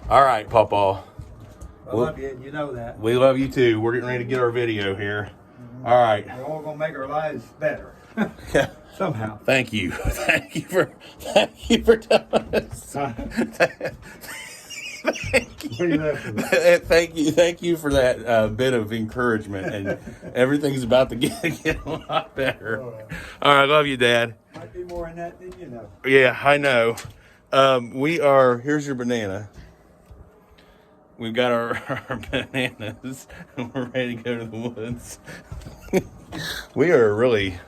All right, Pawpaw. I love you. You know that. We love you too. We're getting ready to get our video here. All right. We're all gonna make our lives better. Yeah. Somehow. Thank you. Thank you for telling us. Thank you for that bit of encouragement, and everything's about to get a lot better. All right, love you, Dad. Might be more in that than you know. Yeah, I know. Here's your banana. We've got our bananas, and we're ready to go to the woods. we are really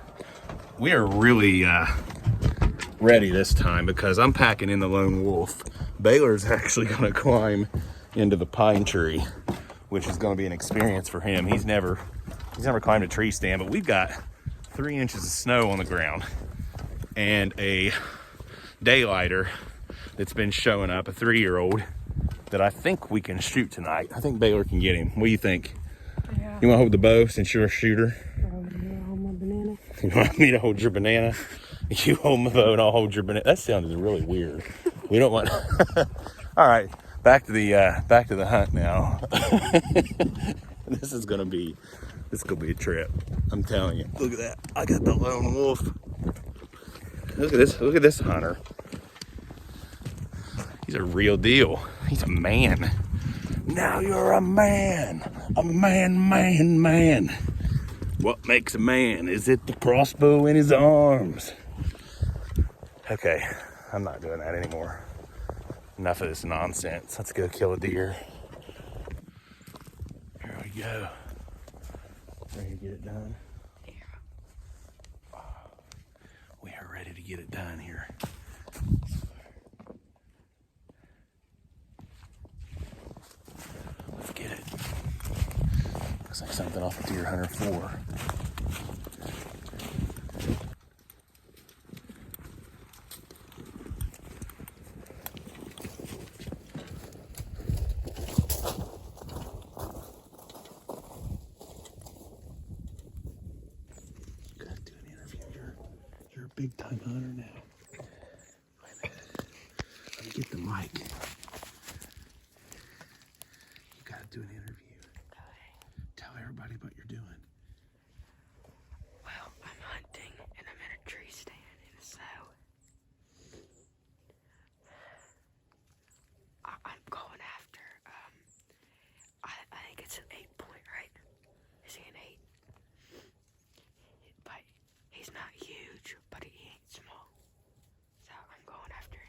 ready this time because I'm packing in the lone wolf. Baylor's actually going to climb into the pine tree, which is going to be an experience for him. He's never climbed a tree stand, but we've got 3 inches of snow on the ground and a daylighter that's been showing up, a 3-year-old that I think we can shoot tonight. I think Baylor can get him. What do you think? Yeah. You want to hold the bow since you're a shooter? Hold my banana. You want me to hold your banana? You hold my bow and I'll hold your banana. That sounded really weird. We don't want. All right, back to the hunt now. This is gonna be a trip. I'm telling you. Look at that. I got the lone wolf. Look at this. Look at this hunter. He's a real deal. He's a man. Now you're a man. A man. What makes a man? Is it the crossbow in his arms? Okay, I'm not doing that anymore. Enough of this nonsense. Let's go kill a deer. Here we go. Ready to get it done? Yeah. We are ready to get it done here. Let's get it. Looks like something off of Deer Hunter 4. You're a big time hunter now. Wait a minute. Let me get the mic. You gotta do an interview. Okay. Tell everybody what you're doing. Well, I'm hunting and I'm in a tree stand in a sow. I'm going after, I think it's an 8-point, right? Is he an 8? But he's not huge, but he ain't small. So I'm going after him.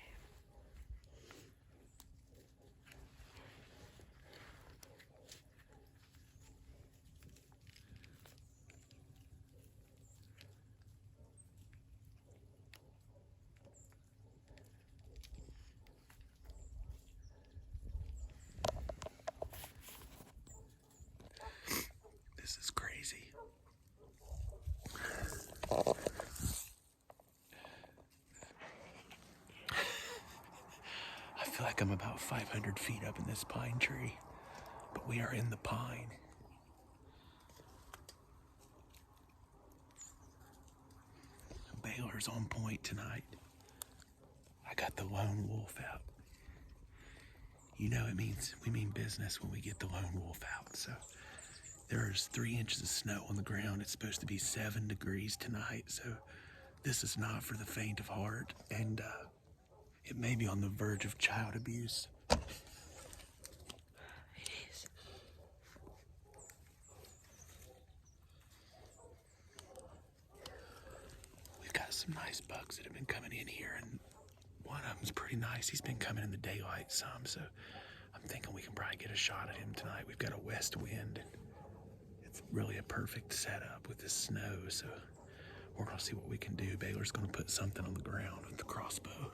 This is crazy. I feel like I'm about 500 feet up in this pine tree, but we are in the pine. Baylor's on point tonight. I got the lone wolf out. You know we mean business when we get the lone wolf out. So there's 3 inches of snow on the ground. It's supposed to be 7 degrees tonight. So this is not for the faint of heart. And it may be on the verge of child abuse. It is. We've got some nice bucks that have been coming in here, and one of them's pretty nice. He's been coming in the daylight some, so I'm thinking we can probably get a shot at him tonight. We've got a west wind, and it's really a perfect setup with this snow, so we're gonna see what we can do. Baylor's gonna put something on the ground with the crossbow.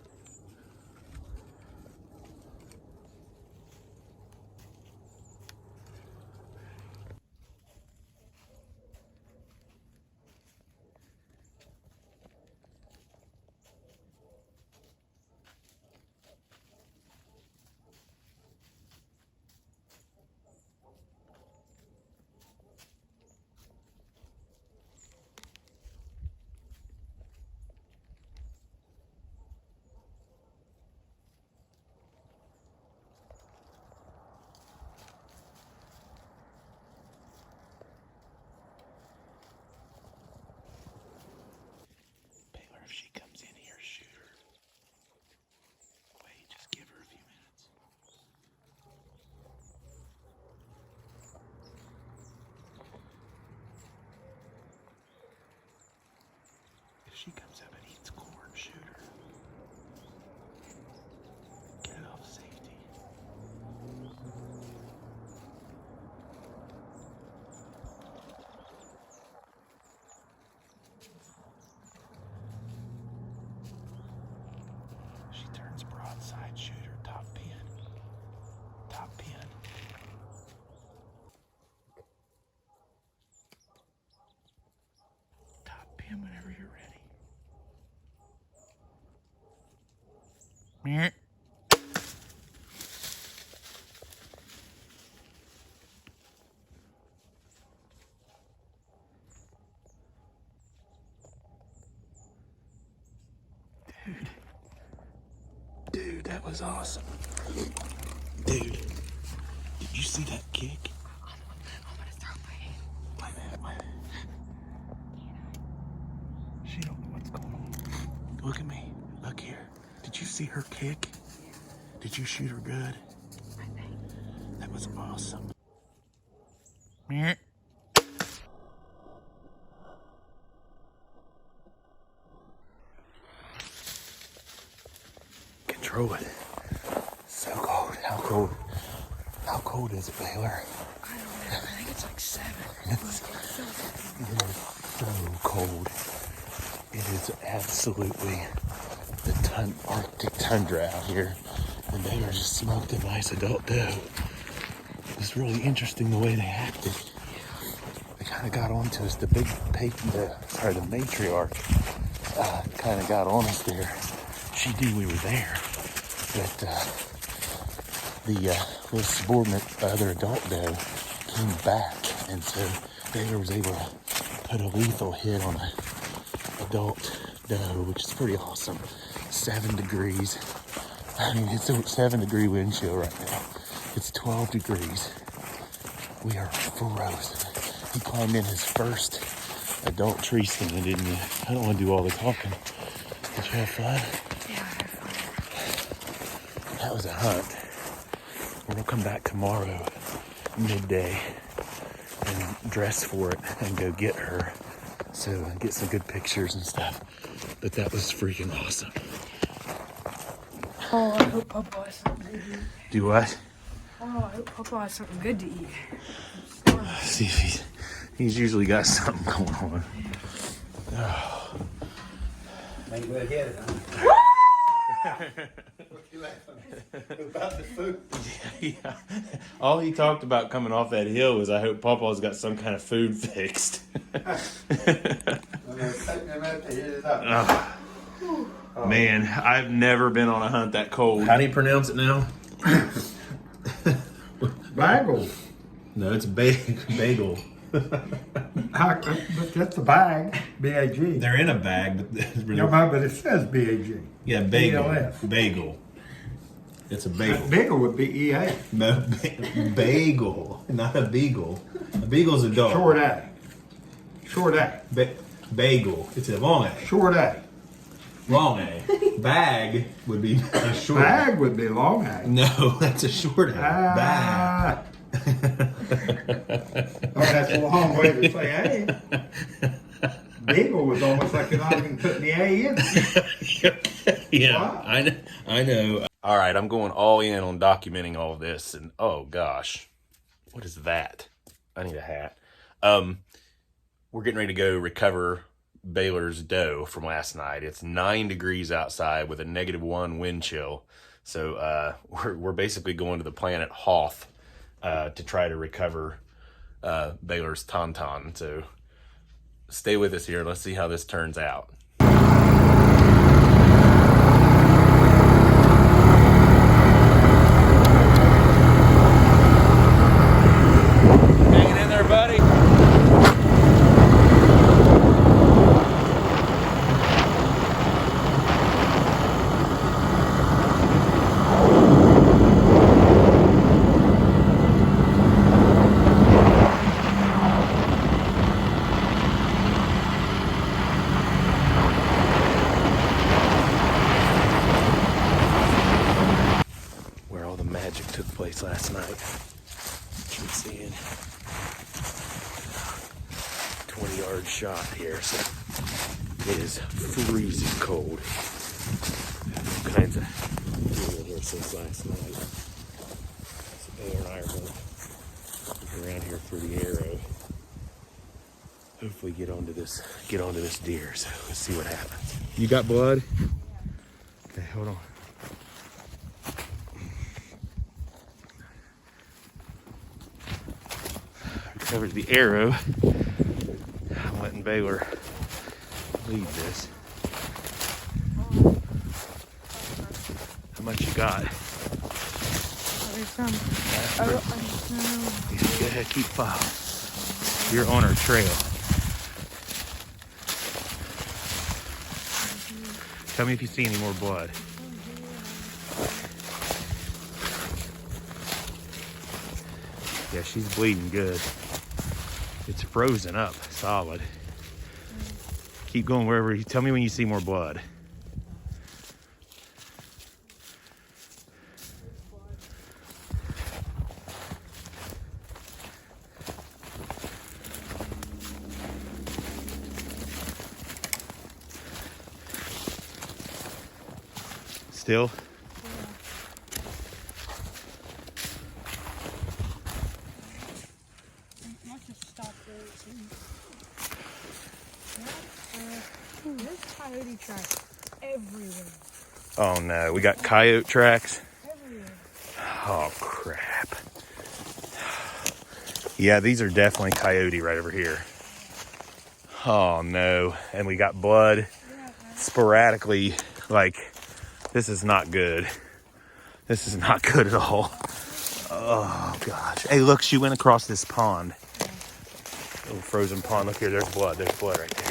she comes up and eats corn, shoot her. Get it off safety. She turns broadside, shoot her, top pin. Top pin. Top pin whenever you're ready. Meh. Dude, that was awesome. Dude, did you see that kick? I'm gonna throw my hand. Wait a minute, wait a minute. She don't know what's going on. Look at me. Look here. Did you see her kick? Did you shoot her good? I think. That was awesome. Meh. Control it. So cold. How cold? How cold is it, Baylor? I don't know. I think it's like 7. It's so cold. It is absolutely the Arctic tundra out here. And Baylor just smoked a nice adult doe. It's really interesting the way they acted. They kind of got onto us. The matriarch kind of got on us there. She knew we were there, but the little subordinate other adult doe came back, and so Baylor was able to put a lethal hit on an adult doe, which is pretty awesome. 7 degrees. I mean, it's a 7-degree wind chill right now. It's 12 degrees. We are frozen. He climbed in his first adult tree stand, didn't you? I don't want to do all the talking. Did you have fun? Yeah, I have fun. That was a hunt. We'll come back tomorrow, midday, and dress for it and go get her. So get some good pictures and stuff. But that was freaking awesome. Oh, I hope Papa has something to eat. Do what? Oh, I hope Papa has something good to eat. See if he's usually got something going on. Oh. Ain't good headed, huh? What you laughing at? About the food. Yeah. All he talked about coming off that hill was, I hope Papa's got some kind of food fixed. I'm gonna take them out to hit it up. Man, I've never been on a hunt that cold. How do you pronounce it now? Bagel. No, it's bagel. But that's a bag. B-A-G. They're in a bag, but No, but it says B-A-G. yeah, bagel. B-L-S. Bagel. It's a bagel. Bagel would be E-A. No, bagel, not a beagle. A beagle's a dog. Short A. Short A. Bagel. It's a long A. Short A. Long A. Bag would be a short Bag would be long A. No, that's a short A. Bag. Oh, that's a long way to say A. Beagle was almost like you're not even putting the A in. Yeah, Wow. I know. All right, I'm going all in on documenting all of this, and oh gosh, what is that? I need a hat. We're getting ready to go recover Baylor's doe from last night. It's 9 degrees outside with a -1 wind chill, so we're basically going to the planet Hoth to try to recover Baylor's tauntaun. So stay with us here. Let's see how this turns out. Hanging in there, buddy. Where all the magic took place last night. Keep seeing 20-yard shot here, so It is freezing cold. All kinds of deer in here since last night. So Baylor and I are going to look around here for the arrow. Hopefully get onto this deer. So let's see what happens. You got blood? Okay, hold on. Covered the arrow. I'm letting Baylor lead this. How much you got? There's some. Go ahead, keep following. You're on our trail. Tell me if you see any more blood. Yeah, she's bleeding good. It's frozen up, solid. Keep going wherever you tell me when you see more blood. Still? There's coyote tracks everywhere. Oh no, we got coyote tracks. Everywhere. Oh crap. Yeah, these are definitely coyote right over here. Oh no, and we got blood sporadically. Like, this is not good. This is not good at all. Oh gosh. Hey, look, she went across this pond. Little frozen pond. Look here, there's blood. There's blood right there.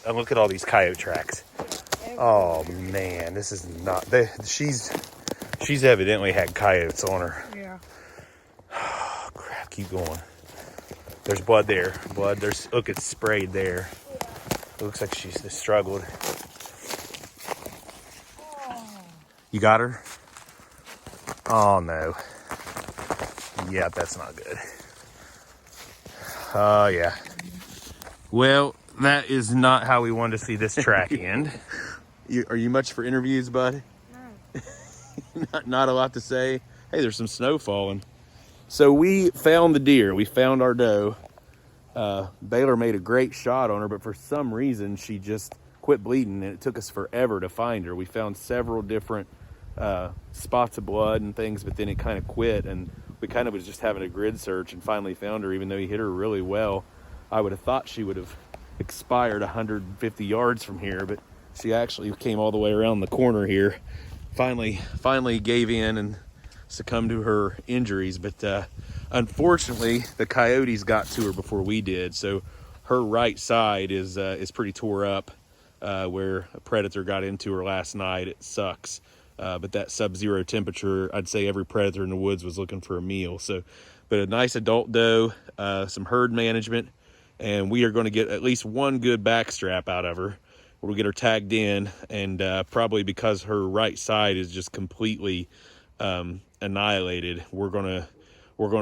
And look at all these coyote tracks. Oh man, this is not. She's evidently had coyotes on her. Yeah. Oh crap! Keep going. There's blood there. Blood. Look, it's sprayed there. It looks like she's just struggled. You got her? Oh no. Yeah, that's not good. Oh yeah. Well, that is not how we wanted to see this track end. Are you much for interviews, bud? No. not a lot to say. Hey, there's some snow falling. So we found the deer. We found our doe. Baylor made a great shot on her, but for some reason she just quit bleeding, and it took us forever to find her. We found several different spots of blood and things, but then it kind of quit, and we kind of was just having a grid search and finally found her, even though he hit her really well. I would have thought she would have expired 150 yards from here, but she actually came all the way around the corner here. Finally gave in and succumbed to her injuries, but unfortunately the coyotes got to her before we did, so her right side is pretty tore up, where a predator got into her last night. It sucks, but that sub-zero temperature, I'd say every predator in the woods was looking for a meal. So, but a nice adult doe, some herd management, and we are going to get at least one good backstrap out of her. We'll get her tagged in, and probably because her right side is just completely annihilated, we're gonna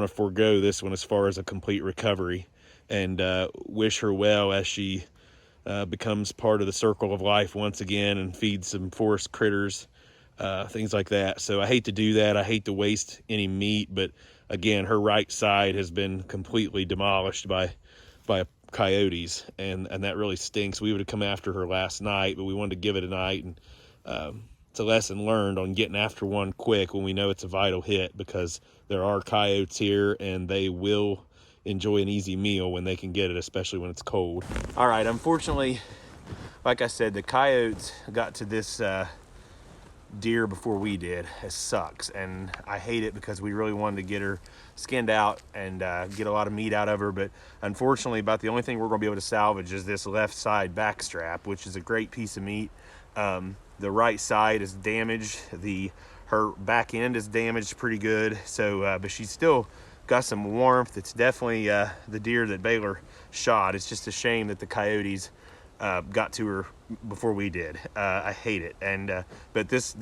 forego this one as far as a complete recovery, and wish her well as she becomes part of the circle of life once again and feeds some forest critters, things like that. So I hate to do that. I hate to waste any meat, but again, her right side has been completely demolished by coyotes, and that really stinks. We would have come after her last night, but we wanted to give it a night, and it's a lesson learned on getting after one quick when we know it's a vital hit, because there are coyotes here and they will enjoy an easy meal when they can get it, especially when it's cold. All right, unfortunately, like I said, the coyotes got to this deer before we did. It sucks, and I hate it because we really wanted to get her skinned out and get a lot of meat out of her, but unfortunately about the only thing we're going to be able to salvage is this left side backstrap, which is a great piece of meat. The right side is damaged, her back end is damaged pretty good, so but she's still got some warmth. It's definitely the deer that Baylor shot. It's just a shame that the coyotes got to her before we did. I hate it, and but this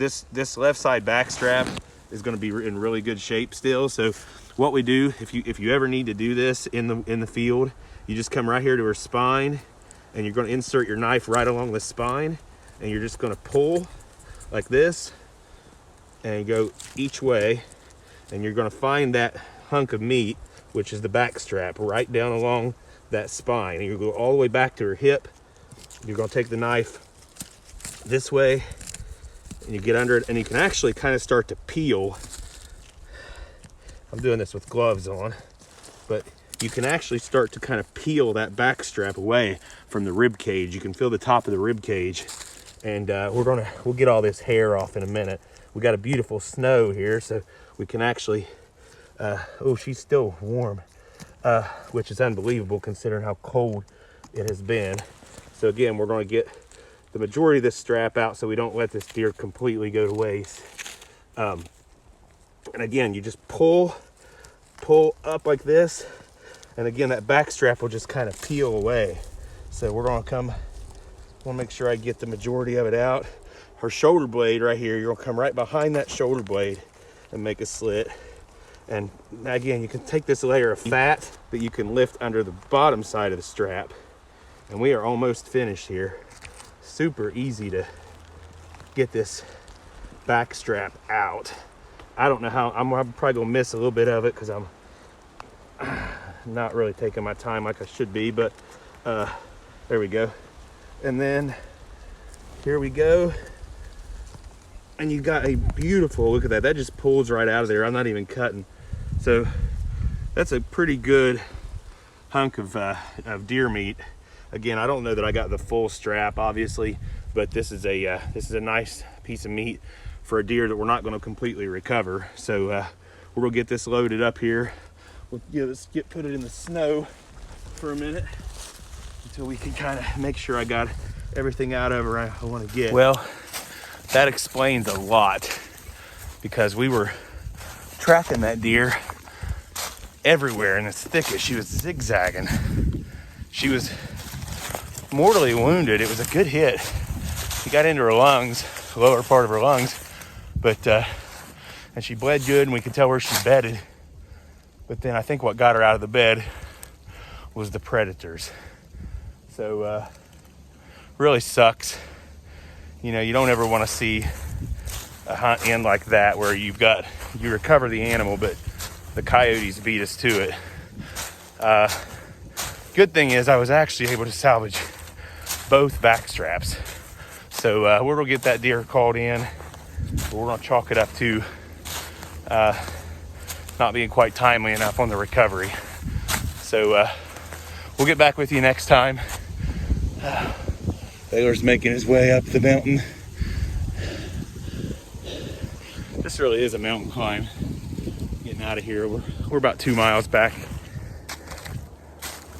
left side backstrap is going to be in really good shape still. So what we do, if you ever need to do this in the field, you just come right here to her spine and you're going to insert your knife right along the spine, and you're just going to pull like this and go each way, and you're going to find that hunk of meat, which is the back strap, right down along that spine, and you go all the way back to her hip. You're going to take the knife this way, and you get under it, and you can actually kind of start to peel. I'm doing this with gloves on, but you can actually start to kind of peel that back strap away from the rib cage. You can feel the top of the rib cage, and we'll get all this hair off in a minute. We got a beautiful snow here, so we can actually oh, she's still warm, which is unbelievable considering how cold it has been. So again, we're going to get the majority of this strap out so we don't let this deer completely go to waste. And again, you just pull up like this, and again, that back strap will just kind of peel away. So we're going to want to make sure I get the majority of it out. Her shoulder blade right here, you're going to come right behind that shoulder blade and make a slit. And again, you can take this layer of fat that you can lift under the bottom side of the strap. And we are almost finished here. Super easy to get this back strap out. I don't know how, I'm probably gonna miss a little bit of it because I'm not really taking my time like I should be, but there we go. And then here we go. And you got a beautiful, look at that, that just pulls right out of there. I'm not even cutting. So that's a pretty good hunk of deer meat. Again, I don't know that I got the full strap, obviously, but this is a nice piece of meat for a deer that we're not going to completely recover. So we're gonna get this loaded up here. We'll put it in the snow for a minute until we can kind of make sure I got everything out of her I want to get. Well, that explains a lot, because we were tracking that deer everywhere in this thicket. She was zigzagging. She was mortally wounded. It was a good hit. He got into her lungs, lower part of her lungs, but and she bled good, and we could tell where she bedded. But then I think what got her out of the bed was the predators. So really sucks. You know, you don't ever want to see a hunt end like that where you recover the animal, but the coyotes beat us to it. Good thing is I was actually able to salvage both back straps. So we're gonna get that deer called in. We're gonna chalk it up to not being quite timely enough on the recovery. So we'll get back with you next time. Baylor's making his way up the mountain. This really is a mountain climb. Getting out of here, we're about 2 miles back,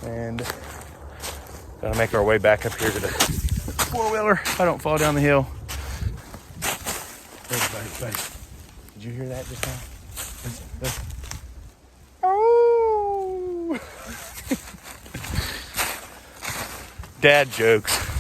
and gonna make our way back up here to the four-wheeler if I don't fall down the hill. Buddy. Did you hear that just now? Listen. Oh! Dad jokes.